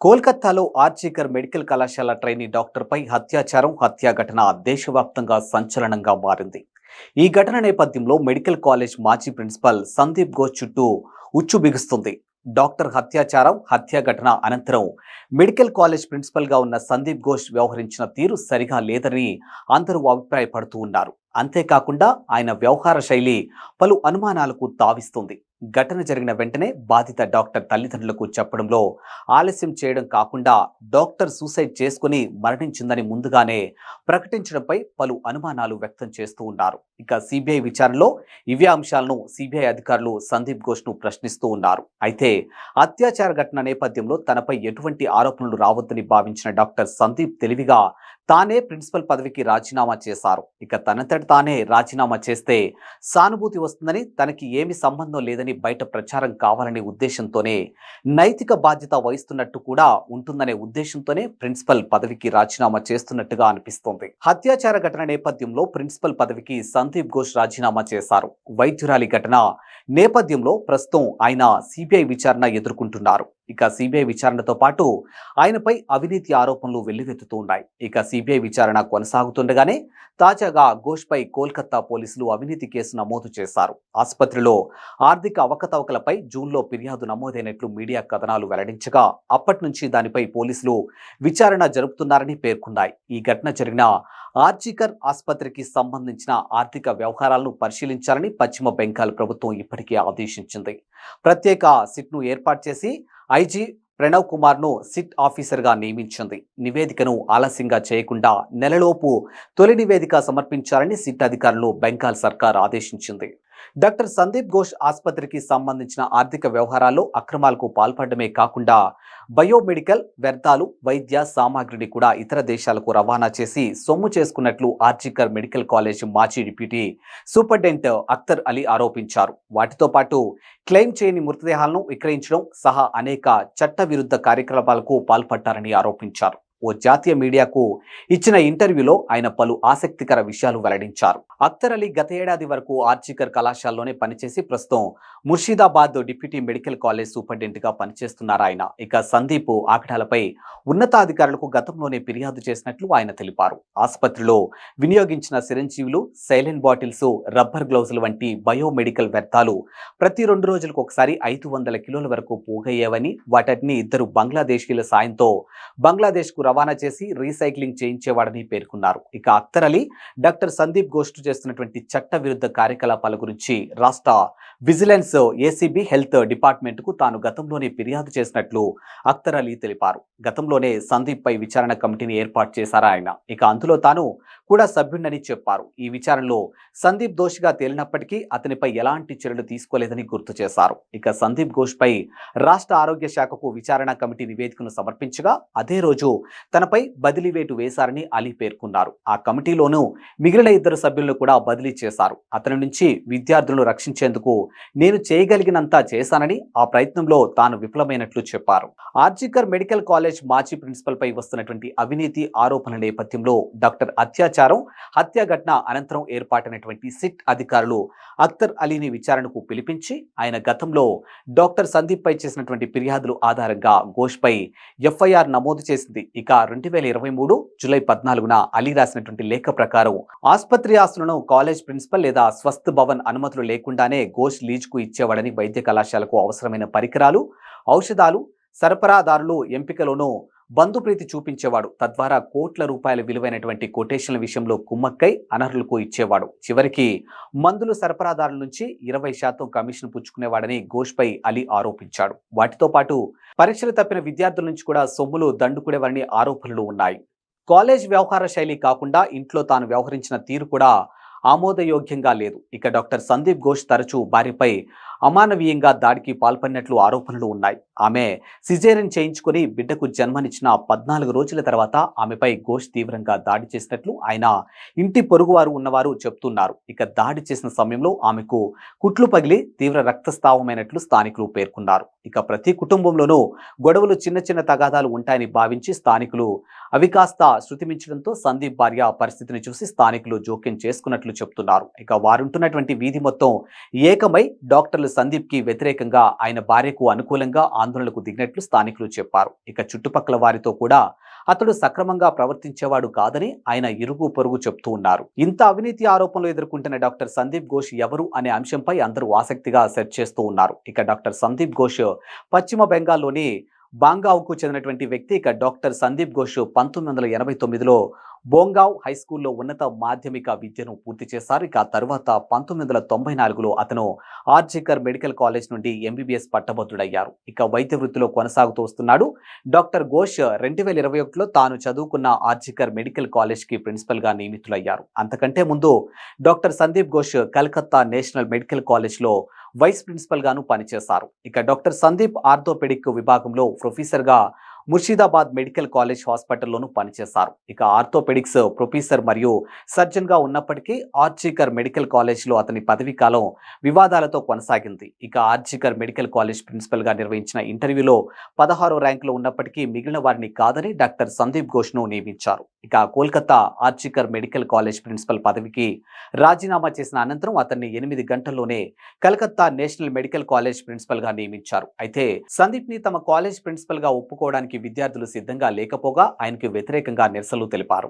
కోల్కతాలో ఆర్జికర్ మెడికల్ కళాశాల ట్రైనీ డాక్టర్పై హత్యా ఘటన దేశవ్యాప్తంగా సంచలనంగా మారింది. ఈ ఘటన నేపథ్యంలో మెడికల్ కాలేజ్ మాజీ ప్రిన్సిపల్ సందీప్ ఘోష్ చుట్టూ ఉచ్చు బిగుస్తుంది. డాక్టర్ హత్యా ఘటన అనంతరం మెడికల్ కాలేజ్ ప్రిన్సిపల్గా ఉన్న సందీప్ ఘోష్ వ్యవహరించిన తీరు సరిగా లేదని అందరూ అభిప్రాయపడుతూ ఉన్నారు. అంతేకాకుండా ఆయన వ్యవహార శైలి పలు అనుమానాలకు తావిస్తుంది. ఘటన జరిగిన వెంటనే బాధిత డాక్టర్ తల్లిదండ్రులకు చెప్పడంలో ఆలస్యం చేయడం కాకుండా డాక్టర్ సూసైడ్ చేసుకుని మరణించిందని ముందుగానే ప్రకటించడంపై పలు అనుమానాలు వ్యక్తం చేస్తూ ఉన్నారు. ఇక సిబిఐ విచారణలో ఇవే అంశాలను సిబిఐ అధికారులు సందీప్ ఘోష్ను ప్రశ్నిస్తూ ఉన్నారు. అయితే అత్యాచార ఘటన నేపథ్యంలో తనపై ఎటువంటి ఆరోపణలు రావద్దని భావించిన డాక్టర్ సందీప్ తెలివిగా తానే ప్రిన్సిపల్ పదవికి రాజీనామా చేశారు. ఇక తనంతట తానే రాజీనామా చేస్తే సానుభూతి వస్తుందని, తనకి ఏమి సంబంధం లేదని బయట ప్రచారం కావాలనే ఉద్దేశంతోనే, నైతిక బాధ్యత వహిస్తున్నట్టు కూడా ఉంటుందనే ఉద్దేశంతోనే ప్రిన్సిపల్ పదవికి రాజీనామా చేస్తున్నట్టుగా అనిపిస్తోంది. హత్యాచార ఘటన నేపథ్యంలో ప్రిన్సిపల్ పదవికి సందీప్ ఘోష్ రాజీనామా చేశారు. వైద్యురాలి ఘటన నేపథ్యంలో ప్రస్తుతం ఆయన సిబిఐ విచారణ ఎదుర్కొంటున్నారు. ఇక సిబిఐ విచారణతో పాటు ఆయనపై అవినీతి ఆరోపణలు వెల్లువెత్తుతూ ఉన్నాయి. ఇక సిబిఐ విచారణ కొనసాగుతుండగానే తాజాగా ఘోష్పై కోల్కతా పోలీసులు అవినీతి కేసు నమోదు చేశారు. ఆసుపత్రిలో ఆర్థిక అవకతవకలపై జూన్లో ఫిర్యాదు నమోదైనట్లు మీడియా కథనాలు వెల్లడించగా అప్పటి నుంచి దానిపై పోలీసులు విచారణ జరుపుతున్నారని పేర్కొన్నాయి. ఈ ఘటన జరిగిన ఆర్జికర్ ఆసుపత్రికి సంబంధించిన ఆర్థిక వ్యవహారాలను పరిశీలించాలని పశ్చిమ బెంగాల్ ప్రభుత్వం ఇప్పటికే ఆదేశించింది. ప్రత్యేక సిట్ను ఏర్పాటు చేసి ఐజీ ప్రణవ్ కుమార్ను సిట్ ఆఫీసర్గా నియమించింది. నివేదికను ఆలస్యంగా చేయకుండా నెలలోపు తొలి నివేదిక సమర్పించాలని సిట్ అధికారులు బెంగాల్ సర్కార్ ఆదేశించింది. డాక్టర్ సందీప్ ఘోష్ ఆసుపత్రికి సంబంధించిన ఆర్థిక వ్యవహారాల్లో అక్రమాలకు పాల్పడమే కాకుండా బయోమెడికల్ వ్యర్థాలు, వైద్య సామాగ్రిని కూడా ఇతర దేశాలకు రవాణా చేసి సొమ్ము చేసుకున్నట్లు ఆర్జికర్ మెడికల్ కాలేజ్ మాజీ డిప్యూటీ సూపరింటెండెంట్ అఖ్తర్ అలీ ఆరోపించారు. వాటితో పాటు క్లెయిమ్ చేయని మృతదేహాలను విక్రయించడం సహా అనేక చట్టవిరుద్ధ కార్యకలాపాలకు పాల్పడ్డారని ఆరోపించారు. ఓ జాతీయ మీడియాకు ఇచ్చిన ఇంటర్వ్యూలో ఆయన పలు ఆసక్తికర విషయాలు వెల్లడించారు. అఖ్తర్ అలీ గత ఏడాది వరకు ఆర్జికర్ కళాశాలలోనే పనిచేసి ప్రస్తుతం Murshidabad deputy medical college superintendent గా పనిచేస్తున్నారు ఆయన. ఇక సందీప్ ఆకడాలపై ఉన్నతాధికారులకు గతంలోనే ఫిర్యాదు చేసినట్లు ఆయన తెలిపారు. ఆసుపత్రిలో వినియోగించిన సిరంజీవులు, సైలెంట్ బాటిల్స్, రబ్బర్ గ్లౌజులు వంటి బయోమెడికల్ వ్యర్థాలు ప్రతి 2 రోజులకు ఒకసారి 500 కిలోల వరకు పోగయ్యేవని, వాటిని ఇద్దరు బంగ్లాదేశీయుల సాయంతో బంగ్లాదేశ్కు రవాణా చేసి రీసైక్లింగ్ చేయించేవాడని పేర్కొన్నారు. ఇక అఖ్తర్ అలీ డాక్టర్ సందీప్ ఘోష్ చేస్తున్నటువంటి చట్ట విరుద్ధ కార్యకలాపాల గురించి రాష్ట్ర విజిలెన్స్ ఏసీబీ హెల్త్ డిపార్ట్మెంట్ కు తాను గతంలోనే ఫిర్యాదు చేసినట్లు అఖ్తర్ అలీ తెలిపారు. గతంలోనే సందీప్ పై విచారణ కమిటీని ఏర్పాటు చేశారు ఆయన. ఇక అందులో తాను కూడా సభ్యుడని చెప్పారు. ఈ విచారణలో సందీప్ దోషిగా తేలినప్పటికీ అతనిపై ఎలాంటి చర్యలు తీసుకోలేదని గుర్తు చేశారు. ఇక సందీప్ ఘోష్ పై రాష్ట్ర ఆరోగ్య శాఖకు విచారణ కమిటీ నివేదికను సమర్పించగా అదే రోజు తనపై బదిలీ వేటు వేశారని అలీ పేర్కొన్నారు. ఆ కమిటీలోనూ మిగిలిన 2 సభ్యులను కూడా బదిలీ చేశారు. అతని నుంచి విద్యార్థులను రక్షించేందుకు నేను చేయగలిగినంత చేశానని, ఆ ప్రయత్నంలో తాను విఫలమైనట్లు చెప్పారు. ఆర్జికర్ మెడికల్ కాలేజ్ మాజీ ప్రిన్సిపల్ పై వస్తున్నటువంటి అవినీతి ఆరోపణల నేపథ్యంలో డాక్టర్ హత్య ఘటన అనంతరం ఏర్పాటైనటువంటి సిట్ అధికారులు అఖ్తర్ అలీని విచారణకు పిలిపించి ఆయన గతంలో డాక్టర్ సందీప్ పై చేసినటువంటి ఫిర్యాదుల ఆధారంగా ఘోష్ పై ఎఫ్ఐఆర్ నమోదు చేసింది. ఇక 2023 జూలై 14న అలీ రాసినటువంటి లేఖ ప్రకారం ఆసుపత్రి ఆస్తులను కాలేజ్ ప్రిన్సిపల్ లేదా స్వస్థ్ భవన్ అనుమతులు లేకుండానే ఘోష్ లీజుకు ఇచ్చేవాడని, వైద్య కళాశాలకు అవసరమైన పరికరాలు, ఔషధాలు, సరఫరాదారులు ఎంపికలోనూ బంధుప్రీతి చూపించేవాడు. తద్వారా కోట్ల రూపాయల విలువైనటువంటి కొటేషన్ల విషయంలో కుమ్మక్కై అనర్హులకు ఇచ్చేవాడు. చివరికి మందులు సరఫరాదారుల నుంచి 20% కమిషన్ పుచ్చుకునేవాడని ఘోష్ పై అలీ ఆరోపించాడు. వాటితో పాటు పరీక్షలు తప్పిన విద్యార్థుల నుంచి కూడా సొమ్ములు దండుకునేవారని ఆరోపణలు ఉన్నాయి. కాలేజ్ వ్యవహార శైలి కాకుండా ఇంట్లో తాను వ్యవహరించిన తీరు కూడా ఆమోదయోగ్యంగా లేదు. ఇక డాక్టర్ సందీప్ ఘోష్ తరచూ భార్యపై అమానవీయంగా దాడికి పాల్పడినట్లు ఆరోపణలు ఉన్నాయి. ఆమె సిజేరియన్ చేయించుకుని బిడ్డకు జన్మనిచ్చిన 14 రోజుల తర్వాత ఆమెపై ఘోష్ తీవ్రంగా దాడి చేసినట్లు ఆయన ఇంటి పొరుగువారు ఉన్నవారు చెప్తున్నారు. ఇక దాడి చేసిన సమయంలో ఆమెకు కుట్లు పగిలి తీవ్ర రక్తస్రావమైనట్లు స్థానికులు పేర్కొన్నారు. ఇక ప్రతి కుటుంబంలోనూ గొడవలు, చిన్న చిన్న తగాదాలు ఉంటాయని భావించి స్థానికులు అవి కాస్త శృతిమించడంతో సందీప్ భార్య పరిస్థితిని చూసి స్థానికులు జోక్యం చేసుకున్నట్లు చెప్తున్నారు. ఇక వారుంటున్నటువంటి వీధి మొత్తం ఏకమై డాక్టర్లు సందీప్కి వ్యతిరేకంగా ఆయన భార్యకు అనుకూలంగా ఆందోళనకు దిగినట్లు స్థానికులు చెప్పారు. ఇక చుట్టుపక్కల వారితో కూడా అతడు సక్రమంగా ప్రవర్తించేవాడు కాదని ఆయన ఇరుగు పొరుగు చెప్తూ ఉన్నారు. ఇంత అవినీతి ఆరోపణలు ఎదుర్కొంటున్న డాక్టర్ సందీప్ ఘోష్ ఎవరు అనే అంశంపై అందరూ ఆసక్తిగా సెర్చ్ చేస్తూ ఉన్నారు. ఇక డాక్టర్ సందీప్ ఘోష్ పశ్చిమ బెంగాల్లోని బాంగావ్కు చెందినటువంటి వ్యక్తి. ఇక డాక్టర్ సందీప్ ఘోష్ 1989లో బోంగావ్ హై స్కూల్లో ఉన్నత మాధ్యమిక విద్యను పూర్తి చేశారు. ఇక తర్వాత 1994లో అతను ఆర్జికర్ మెడికల్ కాలేజ్ నుండి ఎంబీబీఎస్ పట్టభద్రుడయ్యారు. ఇక వైద్య వృత్తిలో కొనసాగుతూ వస్తున్నాడు. డాక్టర్ ఘోష్ 2021లో తాను చదువుకున్న ఆర్జికర్ మెడికల్ కాలేజ్కి ప్రిన్సిపల్గా నియమితులయ్యారు. అంతకంటే ముందు doctor Sandeep Ghosh Calcutta national medical కాలేజ్లో వైస్ ప్రిన్సిపల్ గాను పనిచేశారు. ఇక డాక్టర్ సందీప్ ఆర్థోపెడిక్ విభాగంలో ప్రొఫెసర్గా ముర్షిదాబాద్ మెడికల్ కాలేజ్ హాస్పిటల్లోనూ పనిచేశారు. ఇక ఆర్థోపెడిక్స్ ప్రొఫెసర్ మరియు సర్జన్గా ఉన్నప్పటికీ ఆర్జికర్ మెడికల్ కాలేజ్లో అతని పదవీ కాలం వివాదాలతో కొనసాగింది. ఇక ఆర్జికర్ మెడికల్ కాలేజ్ ప్రిన్సిపల్గా నిర్వహించిన ఇంటర్వ్యూలో 16వ ర్యాంకులో ఉన్నప్పటికీ మిగిలిన వారిని కాదని డాక్టర్ సందీప్ ఘోష్ను నియమించారు. ఇక Kolkata RG Kar medical college principal పదవికి రాజీనామా చేసిన అనంతరం అతన్ని 8 గంటల్లోనే కలకత్తా నేషనల్ మెడికల్ కాలేజ్ ప్రిన్సిపల్గా నియమించారు. అయితే సందీప్ని తమ కాలేజ్ ప్రిన్సిపల్గా ఒప్పుకోవడానికి విద్యార్థులు సిద్ధంగా లేకపోగా ఆయనకు వ్యతిరేకంగా నిరసనలు తెలిపారు.